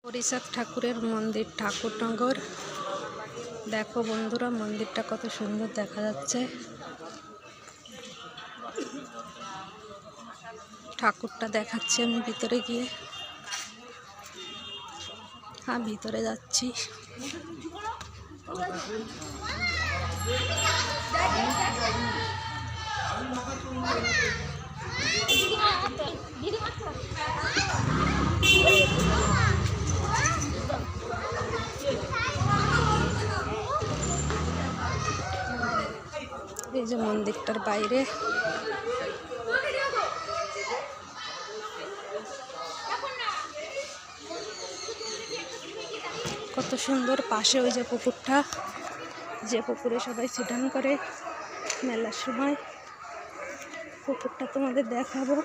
হরিচাঁদ ঠাকুরের মন্দির ঠাকুরনগর। দেখো বন্ধুরা, মন্দিরটা কত সুন্দর দেখা যাচ্ছে। ঠাকুরটা দেখাচ্ছি আমি ভিতরে গিয়ে। ভিতরে যাচ্ছি। এই যে মন্দিরটার বাইরে কত সুন্দর। পাশে ওই যে পুকুরটা, যে পুকুরে সবাই স্নান করে মেলার সময়, পুকুরটা তোমাদের দেখাবো।